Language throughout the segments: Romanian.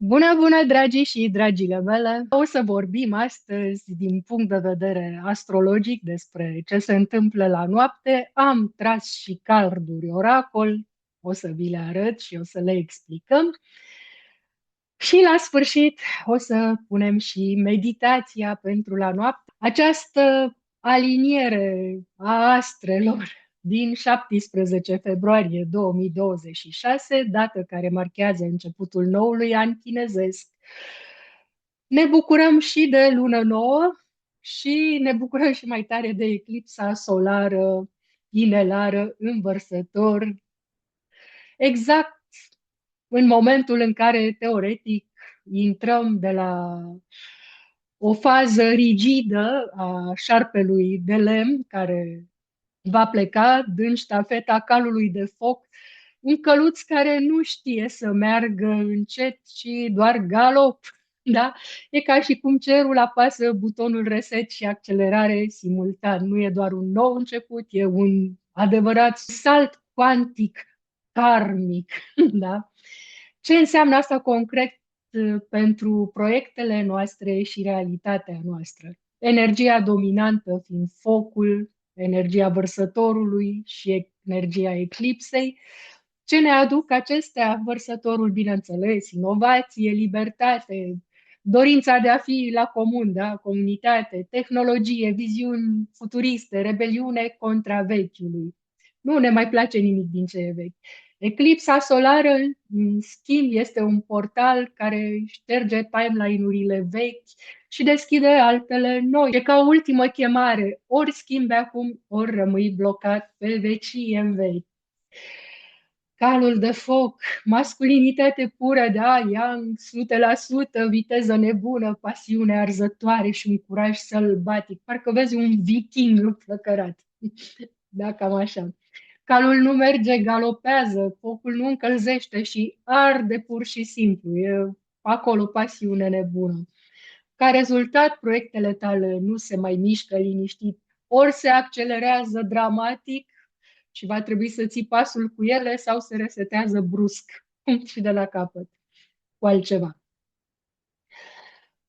Bună, bună, dragii și dragile mele! O să vorbim astăzi din punct de vedere astrologic despre ce se întâmplă la noapte. Am tras și carduri oracol, o să vi le arăt și o să le explicăm. Și la sfârșit o să punem și meditația pentru la noapte. Această aliniere a astrelor din 17 februarie 2026, dată care marchează începutul noului an chinezesc. Ne bucurăm și de lună nouă și ne bucurăm și mai tare de eclipsa solară inelară în Vărsător, exact în momentul în care, teoretic, intrăm de la o fază rigidă a șarpelui de lemn, care va pleca dând ștafeta calului de foc, un căluț care nu știe să meargă încet, ci doar galop. Da? E ca și cum cerul apasă butonul reset și accelerare simultan. Nu e doar un nou început, e un adevărat salt cuantic, karmic. Da? Ce înseamnă asta concret pentru proiectele noastre și realitatea noastră? Energia dominantă fiind focul, energia vărsătorului și energia eclipsei. Ce ne aduc acestea? Vărsătorul, bineînțeles, inovație, libertate, dorința de a fi la comun, da? Comunitate, tehnologie, viziuni futuriste, rebeliune contra vechiului. Nu ne mai place nimic din ce e vechi. Eclipsa solară, în schimb, este un portal care șterge timeline-urile vechi și deschide altele noi. E ca o ultimă chemare. Ori schimbi acum, ori rămâi blocat pe vecie în vechi. Calul de foc, masculinitate pură, da, yang, 100%, viteză nebună, pasiune arzătoare și un curaj sălbatic. Parcă vezi un viking flăcărat. Da, cam așa. Calul nu merge, galopează, focul nu încălzește și arde pur și simplu. E acolo pasiune nebună. Ca rezultat, proiectele tale nu se mai mișcă liniștit, ori se accelerează dramatic și va trebui să ții pasul cu ele sau se resetează brusc și de la capăt cu altceva.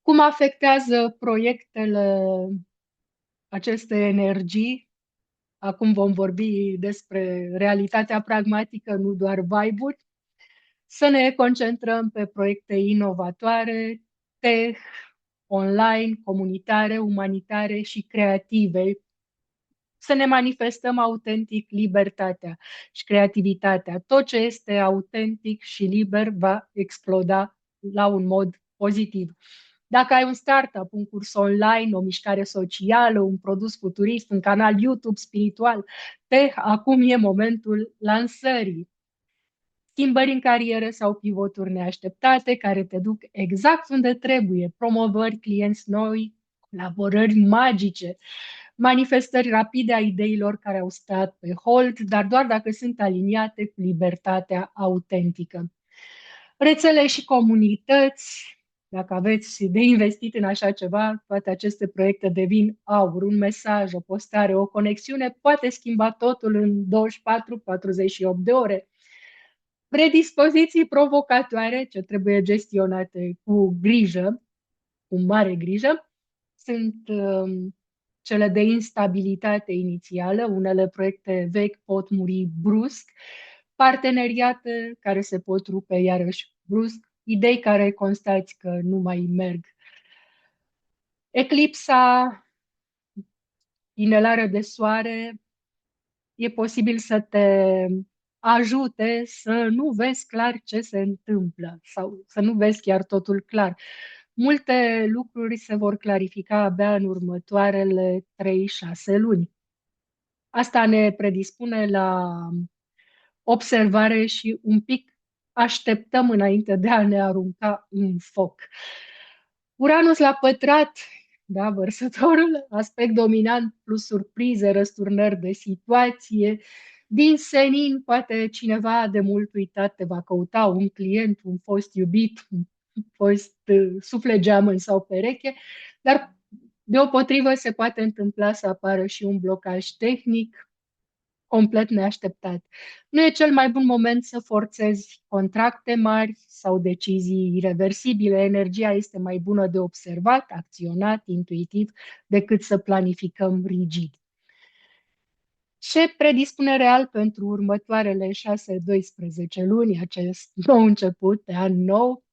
Cum afectează proiectele aceste energii? Acum vom vorbi despre realitatea pragmatică, nu doar vibe-uri. Să ne concentrăm pe proiecte inovatoare, tech, online, comunitare, umanitare și creative. Să ne manifestăm autentic libertatea și creativitatea. Tot ce este autentic și liber va exploda la un mod pozitiv. Dacă ai un startup, un curs online, o mișcare socială, un produs futurist, un canal YouTube spiritual, acum e momentul lansării. Schimbări în carieră sau pivoturi neașteptate care te duc exact unde trebuie, promovări, clienți noi, colaborări magice, manifestări rapide a ideilor care au stat pe hold, dar doar dacă sunt aliniate cu libertatea autentică. Rețele și comunități, dacă aveți de investit în așa ceva, toate aceste proiecte devin aur, un mesaj, o postare, o conexiune poate schimba totul în 24-48 de ore. Predispoziții provocatoare ce trebuie gestionate cu grijă, cu mare grijă, sunt cele de instabilitate inițială. Unele proiecte vechi pot muri brusc, parteneriate care se pot rupe iarăși brusc, idei care constați că nu mai merg. Eclipsa inelară de soare e posibil să te ajute să nu vezi clar ce se întâmplă sau să nu vezi chiar totul clar. Multe lucruri se vor clarifica abia în următoarele 3-6 luni. Asta ne predispune la observare și un pic așteptăm înainte de a ne arunca în foc. Uranus la pătrat, da, vărsătorul, aspect dominant plus surprize, răsturnări de situație. Din senin, poate cineva de mult uitat te va căuta, un client, un fost iubit, un fost suflet geamăn sau pereche, dar deopotrivă se poate întâmpla să apară și un blocaj tehnic, complet neașteptat. Nu e cel mai bun moment să forțezi contracte mari sau decizii irreversibile. Energia este mai bună de observat, acționat, intuitiv, decât să planificăm rigid. Ce predispune real pentru următoarele 6-12 luni, acest nou început de an nou?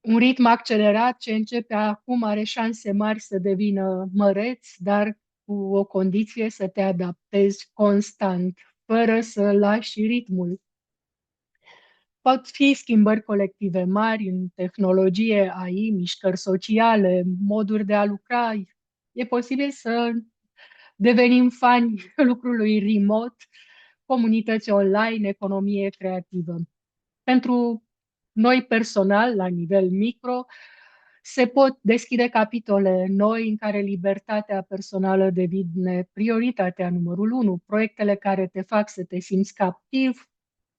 Un ritm accelerat ce începe acum are șanse mari să devină măreț, dar cu o condiție să te adaptezi constant, fără să lași ritmul. Pot fi schimbări colective mari în tehnologie, AI, mișcări sociale, moduri de a lucra. E posibil să devenim fani lucrului remote, comunități online, economie creativă. Pentru noi personal, la nivel micro, se pot deschide capitole noi în care libertatea personală devine prioritatea numărul unu. Proiectele care te fac să te simți captiv,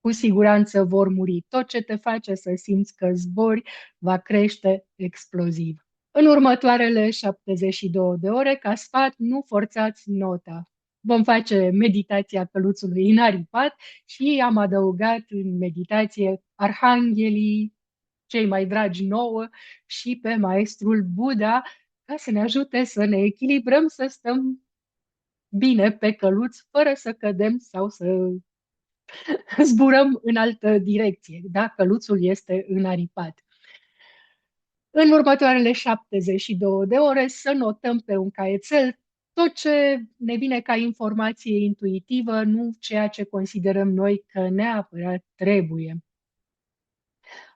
cu siguranță vor muri. Tot ce te face să simți că zbori va crește exploziv. În următoarele 72 de ore, ca sfat, nu forțați nota. Vom face meditația căluțului înaripat și am adăugat în meditație arhanghelii, cei mai dragi nouă, și pe maestrul Buddha, ca să ne ajute să ne echilibrăm, să stăm bine pe căluț, fără să cădem sau să zburăm în altă direcție, da? Căluțul este înaripat. În următoarele 72 de ore să notăm pe un caietel tot ce ne vine ca informație intuitivă, nu ceea ce considerăm noi că neapărat trebuie.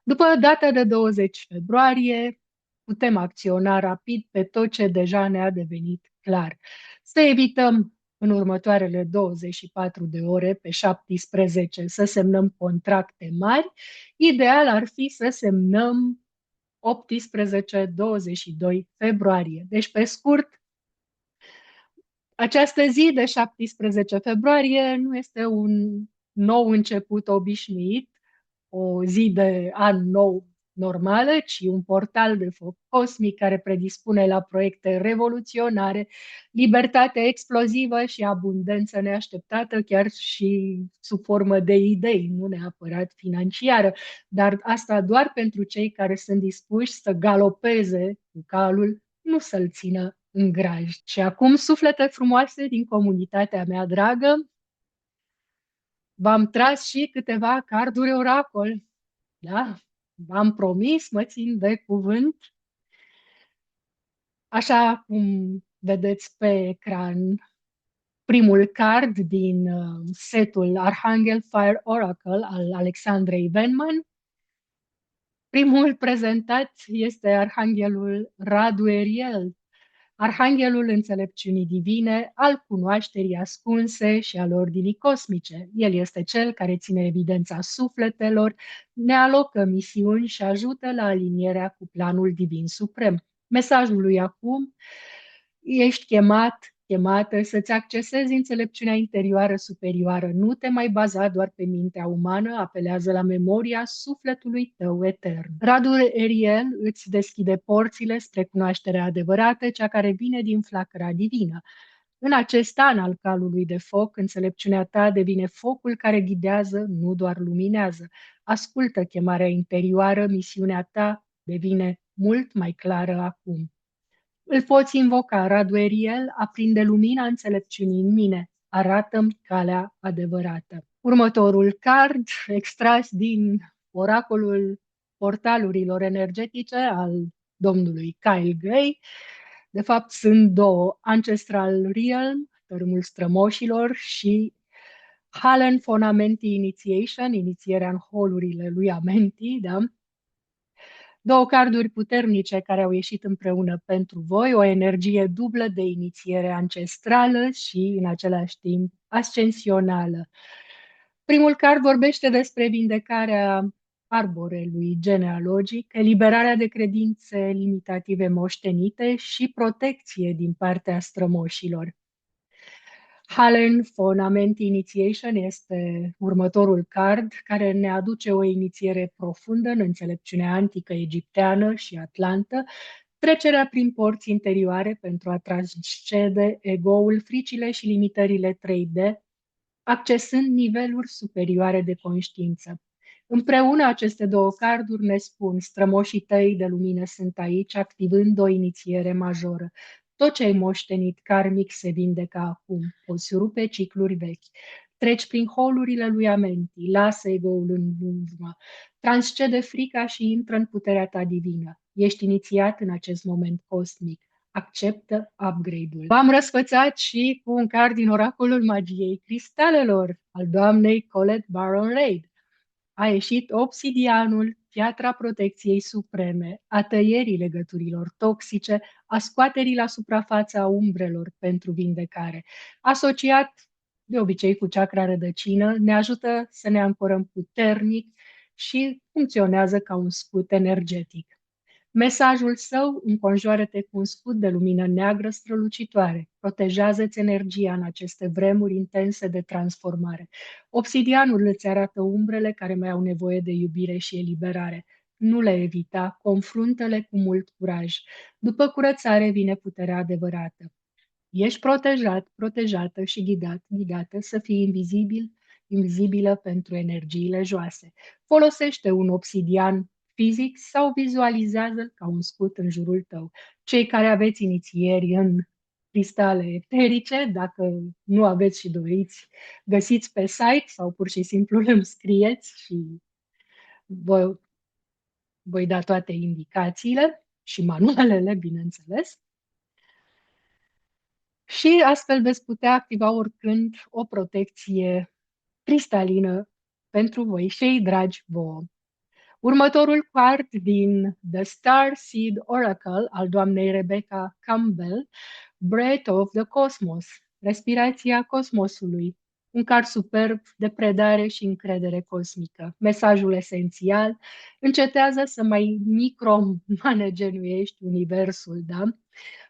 După data de 20 februarie, putem acționa rapid pe tot ce deja ne-a devenit clar. Să evităm în următoarele 24 de ore, pe 17, să semnăm contracte mari. Ideal ar fi să semnăm 18-22 februarie. Deci, pe scurt, această zi de 17 februarie nu este un nou început obișnuit, o zi de an nou normală, ci un portal de foc cosmic care predispune la proiecte revoluționare, libertate explozivă și abundență neașteptată, chiar și sub formă de idei, nu neapărat financiară, dar asta doar pentru cei care sunt dispuși să galopeze cu calul, nu să-l țină în graj. Și acum, suflete frumoase din comunitatea mea dragă, v-am tras și câteva carduri oracol. Da? V-am promis, mă țin de cuvânt. Așa cum vedeți pe ecran, primul card din setul Arhanghel Fire Oracle al Alexandrei Venman. Primul prezentat este Arhanghelul Radueriel, Arhanghelul înțelepciunii divine, al cunoașterii ascunse și al ordinii cosmice. El este cel care ține evidența sufletelor, ne alocă misiuni și ajută la alinierea cu planul divin suprem. Mesajul lui acum: ești chemată să-ți accesezi înțelepciunea interioară superioară. Nu te mai baza doar pe mintea umană, apelează la memoria sufletului tău etern. Radul Eriel îți deschide porțile spre cunoașterea adevărată, cea care vine din flacăra divină. În acest an al calului de foc, înțelepciunea ta devine focul care ghidează, nu doar luminează. Ascultă chemarea interioară, misiunea ta devine mult mai clară acum. Îl poți invoca, Radueriel, aprinde lumina înțelepciunii în mine, arată-mi calea adevărată. Următorul card, extras din oracolul portalurilor energetice al domnului Kyle Gray. De fapt, sunt două: Ancestral Realm, tărâmul strămoșilor, și Halen Fonamenti Initiation, inițierea în holurile lui Amenti, da? Două carduri puternice care au ieșit împreună pentru voi, o energie dublă de inițiere ancestrală și, în același timp, ascensională. Primul card vorbește despre vindecarea arborelui genealogic, eliberarea de credințe limitative moștenite și protecție din partea strămoșilor. Halen Fonament Initiation este următorul card care ne aduce o inițiere profundă în înțelepciunea antică egipteană și atlantă, Trecerea prin porți interioare pentru a transcede ego-ul, fricile și limitările 3D, accesând niveluri superioare de conștiință. Împreună aceste două carduri ne spun, strămoșii tăi de lumină sunt aici, activând o inițiere majoră. Tot ce ai moștenit karmic se vindecă acum. Poți rupe cicluri vechi. Treci prin holurile lui Amenti, lasă ego-ul în urmă, transcede frica și intră în puterea ta divină. Ești inițiat în acest moment cosmic. Acceptă upgrade-ul. V-am răsfățat și cu un card din oracolul magiei cristalelor al doamnei Colette Baron Reid. A ieșit obsidianul, piatra protecției supreme, a tăierii legăturilor toxice, a scoaterii la suprafața umbrelor pentru vindecare. Asociat de obicei cu chakra rădăcină, ne ajută să ne ancorăm puternic și funcționează ca un scut energetic. Mesajul său, înconjoară-te cu un scut de lumină neagră strălucitoare, protejează-ți energia în aceste vremuri intense de transformare. Obsidianul îți arată umbrele care mai au nevoie de iubire și eliberare. Nu le evita, confruntă-le cu mult curaj. După curățare vine puterea adevărată. Ești protejat, protejată și ghidată să fii invizibilă pentru energiile joase. Folosește un obsidian fizic sau vizualizează-l ca un scut în jurul tău. Cei care aveți inițieri în cristale eterice, dacă nu aveți și doriți, găsiți pe site sau pur și simplu îmi scrieți și voi, voi da toate indicațiile și manualele, bineînțeles. Și astfel veți putea activa oricând o protecție cristalină pentru voi, cei dragi vouă. Următorul card din The Star Seed Oracle al doamnei Rebecca Campbell, Breath of the Cosmos, respirația cosmosului, un card superb de predare și încredere cosmică. Mesajul esențial, încetează să mai micromanagenuiești universul, da?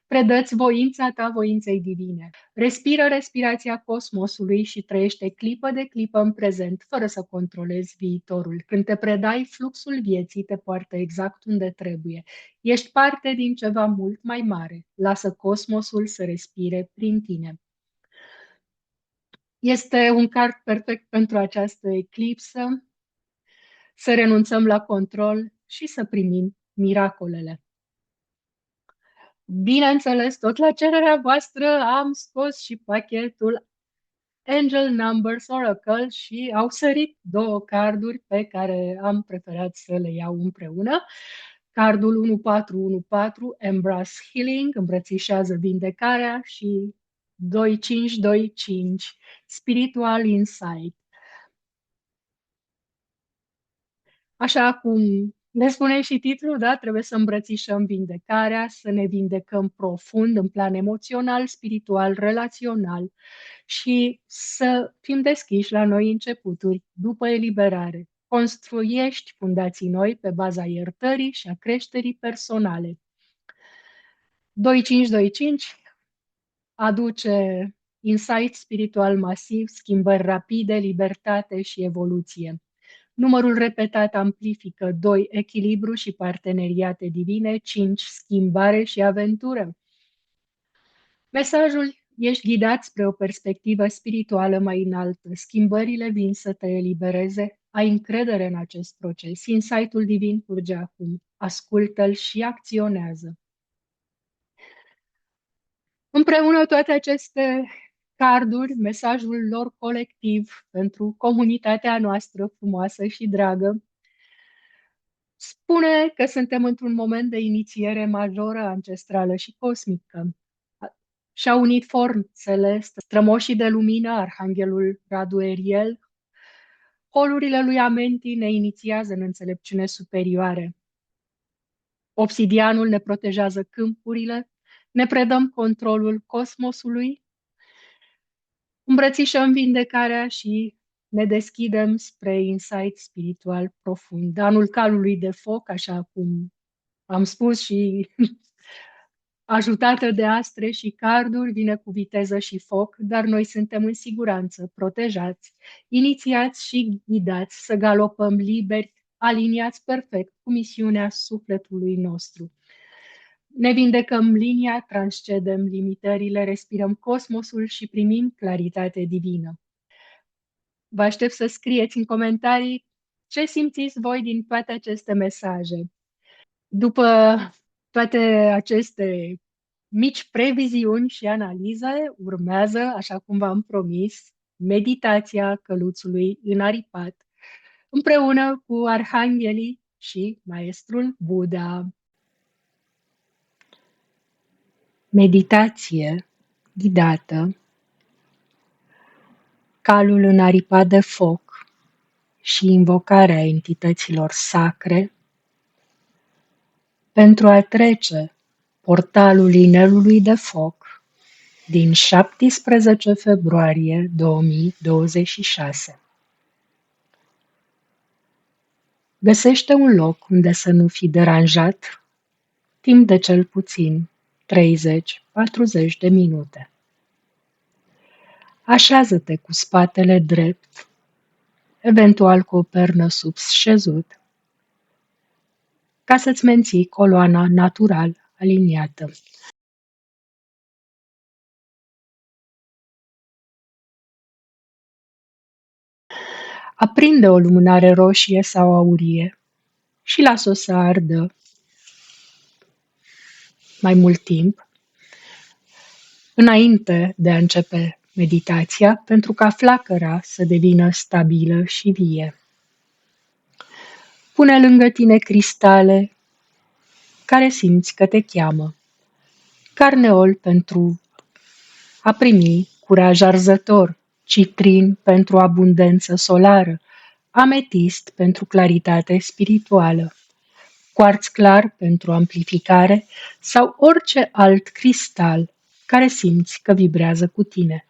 Predă-ți voința ta voinței divine. Respiră respirația cosmosului și trăiește clipă de clipă în prezent, fără să controlezi viitorul. Când te predai, fluxul vieții te poartă exact unde trebuie. Ești parte din ceva mult mai mare. Lasă cosmosul să respire prin tine. Este un card perfect pentru această eclipsă, să renunțăm la control și să primim miracolele. Bineînțeles, tot la cererea voastră am scos și pachetul Angel Numbers Oracle și au sărit două carduri pe care am preferat să le iau împreună. Cardul 1414, Embrace Healing, îmbrățișează vindecarea, și 2525, Spiritual Insight. Așa cum ne spune și titlul, da? Trebuie să îmbrățișăm vindecarea, să ne vindecăm profund în plan emoțional, spiritual, relațional și să fim deschiși la noi începuturi după eliberare. Construiești fundații noi pe baza iertării și a creșterii personale. 2525 aduce insight spiritual masiv, schimbări rapide, libertate și evoluție. Numărul repetat amplifică 2, echilibru și parteneriate divine, 5, schimbare și aventură. Mesajul, ești ghidat spre o perspectivă spirituală mai înaltă. Schimbările vin să te elibereze. Ai încredere în acest proces. Insight-ul divin curge acum. Ascultă-l și acționează. Împreună toate aceste carduri, mesajul lor colectiv pentru comunitatea noastră frumoasă și dragă, spune că suntem într-un moment de inițiere majoră, ancestrală și cosmică. Și-au unit forțele, strămoșii de lumină, Arhanghelul Radueriel, holurile lui Amenti ne inițiază în înțelepciune superioare. Obsidianul ne protejează câmpurile, ne predăm controlul cosmosului, îmbrățișăm vindecarea și ne deschidem spre insight spiritual profund. Anul calului de foc, așa cum am spus, și ajutată de astre și carduri, vine cu viteză și foc, dar noi suntem în siguranță, protejați, inițiați și ghidați să galopăm liberi, aliniați perfect cu misiunea sufletului nostru. Ne vindecăm linia, transcedem limitările, respirăm cosmosul și primim claritate divină. Vă aștept să scrieți în comentarii ce simțiți voi din toate aceste mesaje. După toate aceste mici previziuni și analize, urmează, așa cum v-am promis, meditația căluțului înaripat, împreună cu arhanghelii și maestrul Buddha. Meditație ghidată, calul înaripat de foc și invocarea entităților sacre pentru a trece portalul inelului de foc din 17 februarie 2026. Găsește un loc unde să nu fii deranjat timp de cel puțin 30-40 de minute. Așează-te cu spatele drept, eventual cu o pernă sub șezut, ca să-ți menții coloana natural aliniată. Aprinde o lumânare roșie sau aurie și lasă-o să ardă mai mult timp înainte de a începe meditația, pentru ca flacăra să devină stabilă și vie. Pune lângă tine cristale care simți că te cheamă, carneol pentru a primi curaj arzător, citrin pentru abundență solară, ametist pentru claritate spirituală, cuarț clar pentru amplificare sau orice alt cristal care simți că vibrează cu tine.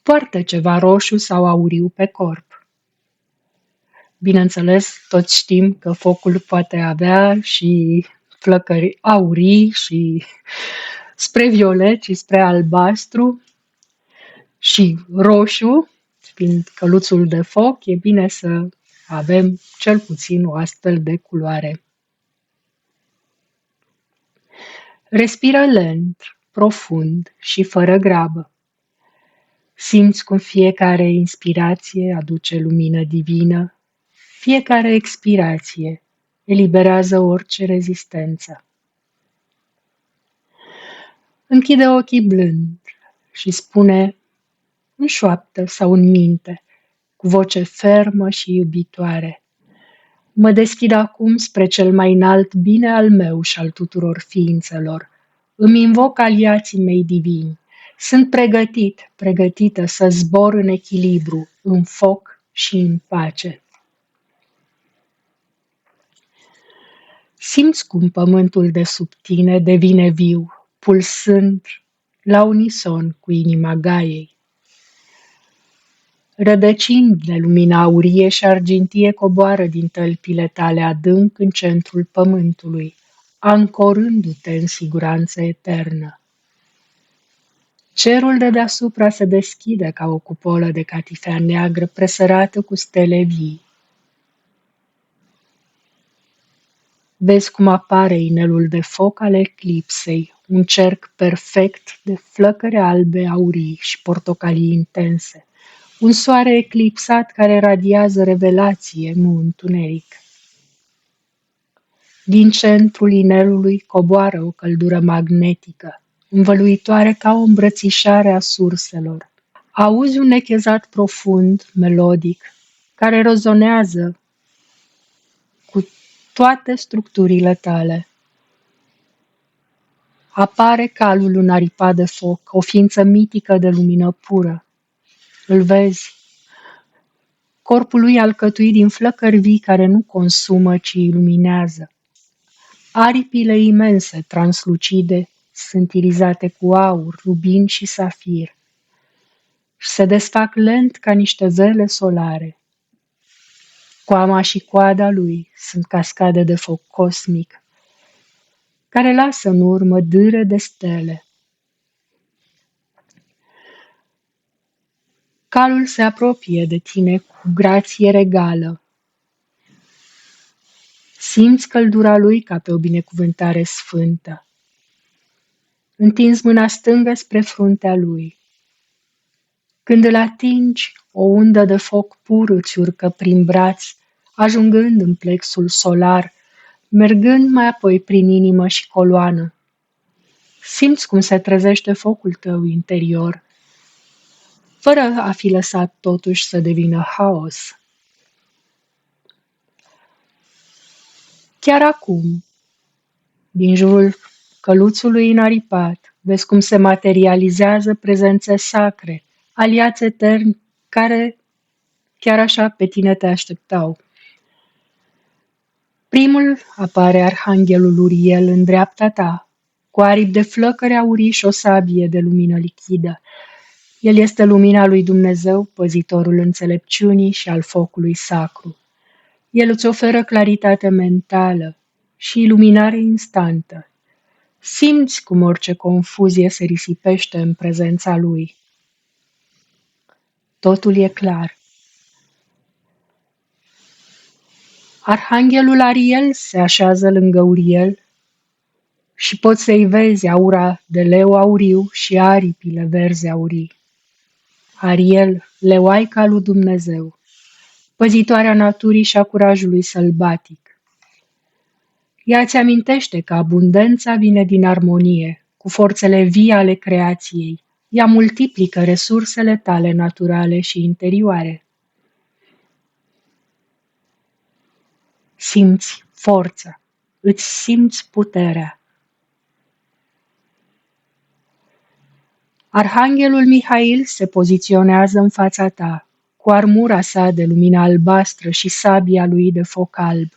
Poartă ceva roșu sau auriu pe corp. Bineînțeles, toți știm că focul poate avea și flăcări aurii și spre violet și spre albastru și roșu, fiind căluțul de foc, e bine să avem cel puțin o astfel de culoare. Respiră lent, profund și fără grabă. Simți cum fiecare inspirație aduce lumină divină, fiecare expirație eliberează orice rezistență. Închide ochii blând și spune în șoaptă sau în minte, cu voce fermă și iubitoare: mă deschid acum spre cel mai înalt bine al meu și al tuturor ființelor. Îmi invoc aliații mei divini. Sunt pregătită să zbor în echilibru, în foc și în pace. Simți cum pământul de sub tine devine viu, pulsând la unison cu inima Gaiei. Rădăcini de lumina aurie și argintie coboară din tălpile tale adânc în centrul pământului, ancorându-te în siguranță eternă. Cerul de deasupra se deschide ca o cupolă de catifea neagră presărată cu stele vii. Vezi cum apare inelul de foc al eclipsei, un cerc perfect de flăcări albe, aurii și portocalii intense. Un soare eclipsat care radiază revelație, nu întuneric. Din centrul inelului coboară o căldură magnetică, învăluitoare ca o îmbrățișare a surselor. Auzi un nechezat profund, melodic, care rezonează cu toate structurile tale. Apare calul înaripat de foc, o ființă mitică de lumină pură. Îl vezi. Corpul lui alcătuit din flăcări vii care nu consumă, ci iluminează. Aripile imense, translucide, sunt irizate cu aur, rubin și safir și se desfac lent ca niște vele solare. Coama și coada lui sunt cascade de foc cosmic, care lasă în urmă dâre de stele. Calul se apropie de tine cu grație regală. Simți căldura lui ca pe o binecuvântare sfântă. Întinzi mâna stângă spre fruntea lui. Când îl atingi, o undă de foc pur îți urcă prin braț, ajungând în plexul solar, mergând mai apoi prin inimă și coloană. Simți cum se trezește focul tău interior, fără a fi lăsat totuși să devină haos. Chiar acum, din jurul căluțului înaripat, vezi cum se materializează prezențe sacre, aliați eterni care chiar așa pe tine te așteptau. Primul apare arhanghelul Uriel în dreapta ta, cu aripi de flăcări aurii și o sabie de lumină lichidă. El este lumina lui Dumnezeu, păzitorul înțelepciunii și al focului sacru. El îți oferă claritate mentală și iluminare instantă. Simți cum orice confuzie se risipește în prezența lui. Totul e clar. Arhanghelul Ariel se așează lângă Uriel și poți să-i vezi aura de leu auriu și aripile verzi aurii. Ariel, leoaica lui Dumnezeu, păzitoarea naturii și a curajului sălbatic. Ea îți amintește că abundența vine din armonie, cu forțele vii ale creației. Ea multiplică resursele tale naturale și interioare. Simți forța, îți simți puterea. Arhanghelul Mihail se poziționează în fața ta, cu armura sa de lumină albastră și sabia lui de foc alb.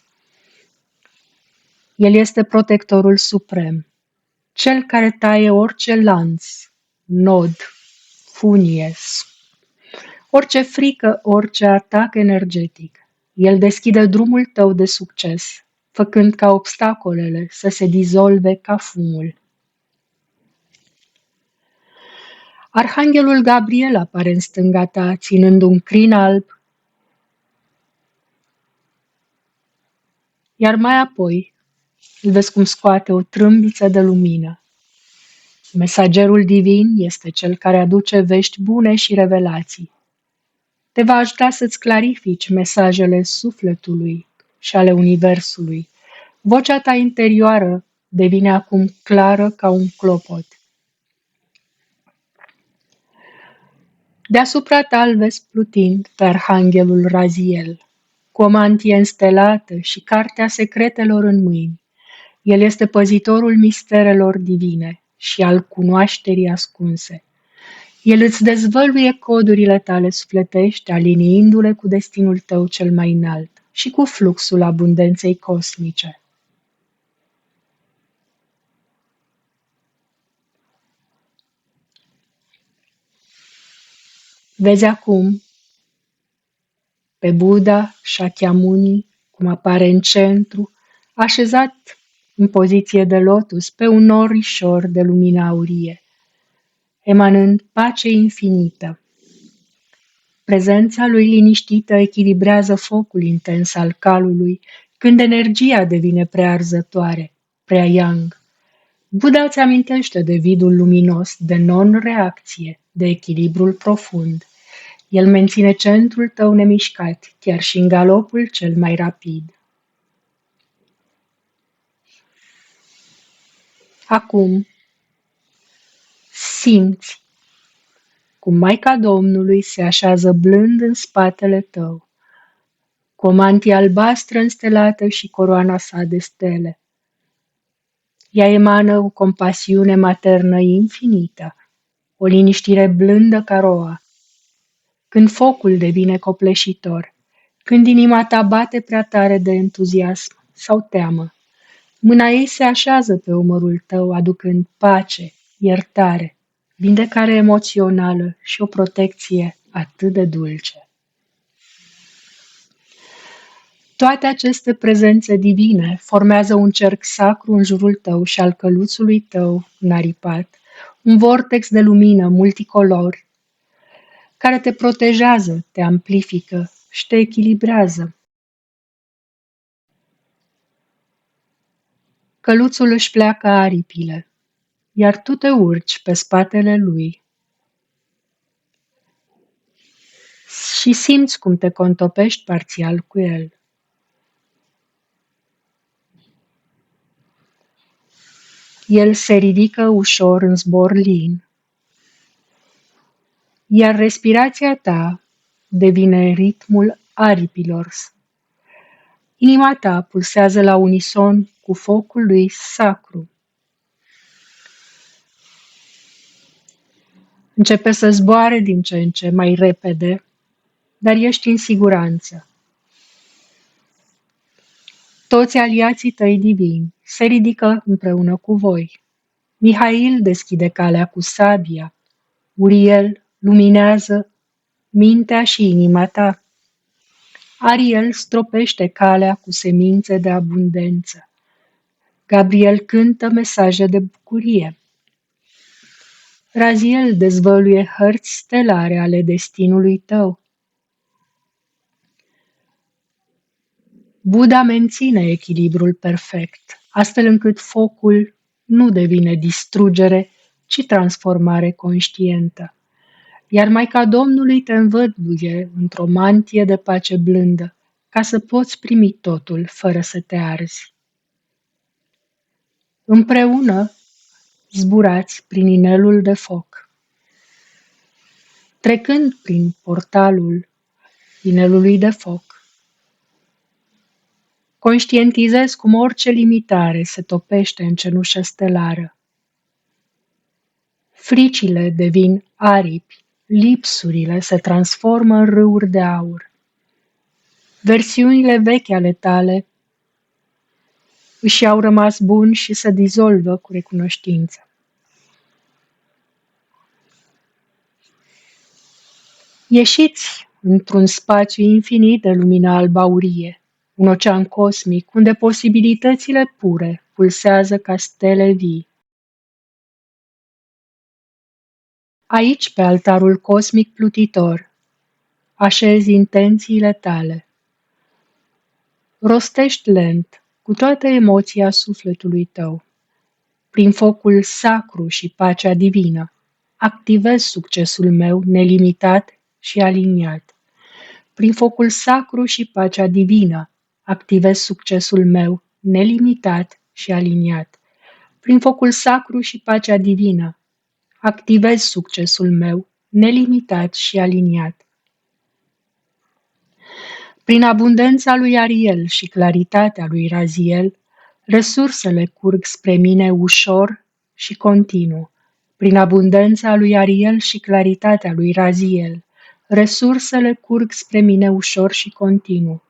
El este protectorul suprem, cel care taie orice lanț, nod, funie, orice frică, orice atac energetic. El deschide drumul tău de succes, făcând ca obstacolele să se dizolve ca fumul. Arhanghelul Gabriel apare în stânga ta, ținând un crin alb, iar mai apoi îl vezi cum scoate o trâmbiță de lumină. Mesagerul divin este cel care aduce vești bune și revelații. Te va ajuta să-ți clarifici mesajele sufletului și ale universului. Vocea ta interioară devine acum clară ca un clopot. Deasupra ta îl vezi plutind pe arhanghelul Raziel, cu o mantie înstelată și cartea secretelor în mâini. El este păzitorul misterelor divine și al cunoașterii ascunse. El îți dezvăluie codurile tale sufletești, aliniindu-le cu destinul tău cel mai înalt și cu fluxul abundenței cosmice. Vezi acum pe Buddha Shakyamuni, cum apare în centru, așezat în poziție de lotus pe un norișor de lumină aurie, emanând pace infinită. Prezența lui liniștită echilibrează focul intens al calului, când energia devine prea arzătoare, prea yang. Buddha îți amintește de vidul luminos, de non-reacție, de echilibrul profund. El menține centrul tău nemișcat, chiar și în galopul cel mai rapid. Acum, simți cum Maica Domnului se așează blând în spatele tău, cu o mantie albastră înstelată și coroana sa de stele. Ea emană o compasiune maternă infinită, o liniștire blândă ca roa. Când focul devine copleșitor, când inima ta bate prea tare de entuziasm sau teamă, mâna ei se așează pe umărul tău, aducând pace, iertare, vindecare emoțională și o protecție atât de dulce. Toate aceste prezențe divine formează un cerc sacru în jurul tău și al căluțului tău înaripat, un vortex de lumină multicolori care te protejează, te amplifică și te echilibrează. Căluțul își pleacă aripile, iar tu te urci pe spatele lui și simți cum te contopești parțial cu el. El se ridică ușor în zbor lin, iar respirația ta devine ritmul aripilor. Inima ta pulsează la unison cu focul lui sacru. Începe să zboare din ce în ce mai repede, dar ești în siguranță. Toți aliații tăi divini se ridică împreună cu voi. Mihail deschide calea cu sabia. Uriel luminează mintea și inima ta. Ariel stropește calea cu semințe de abundență. Gabriel cântă mesaje de bucurie. Raziel dezvăluie hărți stelare ale destinului tău. Buddha menține echilibrul perfect, astfel încât focul nu devine distrugere, ci transformare conștientă. Iar Maica Domnului te învăduie într-o mantie de pace blândă, ca să poți primi totul fără să te arzi. Împreună zburați prin inelul de foc. Trecând prin portalul inelului de foc, conștientizezi cum orice limitare se topește în cenușă stelară. Fricile devin aripi, lipsurile se transformă în râuri de aur. Versiunile vechi ale tale își au rămas buni și se dizolvă cu recunoștință. Ieșiți într-un spațiu infinit de lumină albaurie, un ocean cosmic unde posibilitățile pure pulsează ca stele vii. Aici, pe altarul cosmic plutitor, așezi intențiile tale. Rostești lent, cu toată emoția sufletului tău. Prin focul sacru și pacea divină, activez succesul meu nelimitat și aliniat. Prin focul sacru și pacea divină, activez succesul meu nelimitat și aliniat. Prin focul sacru și pacea divină, activez succesul meu nelimitat și aliniat. Prin abundența lui Ariel și claritatea lui Raziel, resursele curg spre mine ușor și continuu. Prin abundența lui Ariel și claritatea lui Raziel, resursele curg spre mine ușor și continuu.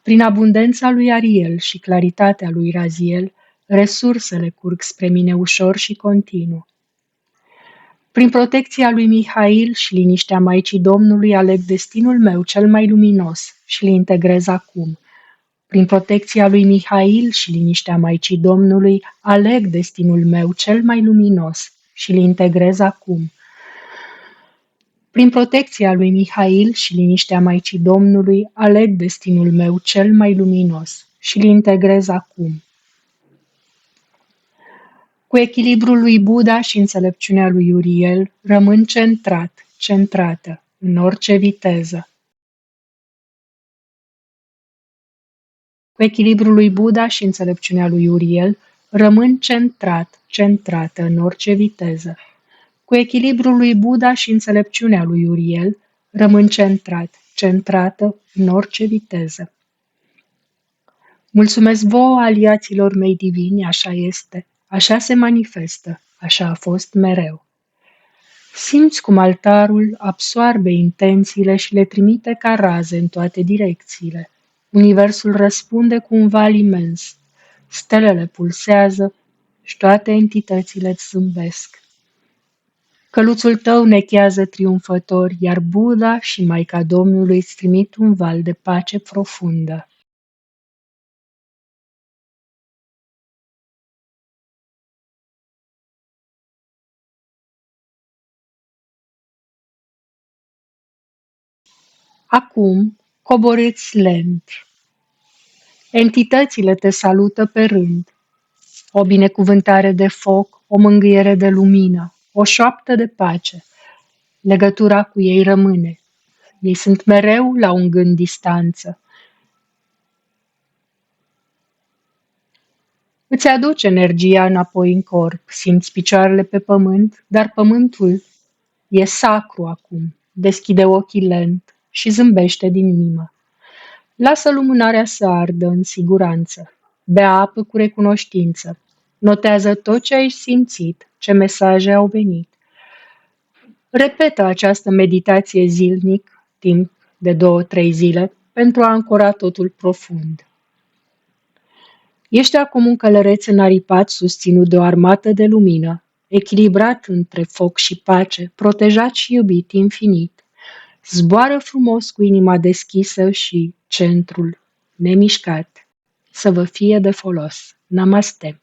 Prin abundența lui Ariel și claritatea lui Raziel, resursele curg spre mine ușor și continuu. Prin protecția lui Mihail și liniștea Maicii Domnului aleg destinul meu cel mai luminos și îl integrez acum. Prin protecția lui Mihail și liniștea Maicii Domnului aleg destinul meu cel mai luminos și îl integrez acum. Prin protecția lui Mihail și liniștea Maicii Domnului aleg destinul meu cel mai luminos și îl integrez acum. Cu echilibrul lui Buddha și înțelepciunea lui Uriel, rămân centrat, centrată, în orice viteză. Cu echilibrul lui Buddha și înțelepciunea lui Uriel, rămân centrat, centrată, în orice viteză. Cu echilibrul lui Buddha și înțelepciunea lui Uriel, rămân centrat, centrată, în orice viteză. Mulțumesc vouă, aliaților mei divini, așa este, așa se manifestă, așa a fost mereu. Simți cum altarul absoarbe intențiile și le trimite ca raze în toate direcțiile. Universul răspunde cu un val imens. Stelele pulsează și toate entitățile îți zâmbesc. Căluțul tău nechează triumfător, iar Buddha și Maica Domnului îți trimit un val de pace profundă. Acum coborâți lent. Entitățile te salută pe rând. o binecuvântare de foc, o mângâiere de lumină, o șoaptă de pace. Legătura cu ei rămâne. Ei sunt mereu la un gând distanță. Îți aduci energia înapoi în corp, simți picioarele pe pământ, dar pământul e sacru acum. Deschide ochii lent și zâmbește din inimă. Lasă lumânarea să ardă în siguranță. Bea apă cu recunoștință. Notează tot ce ai simțit, ce mesaje au venit. Repetă această meditație zilnic, timp de 2-3 zile, pentru a ancora totul profund. Ești acum un călăreț înaripat susținut de o armată de lumină, echilibrat între foc și pace, protejat și iubit infinit. Zboară frumos cu inima deschisă și centrul nemișcat. Să vă fie de folos. Namaste!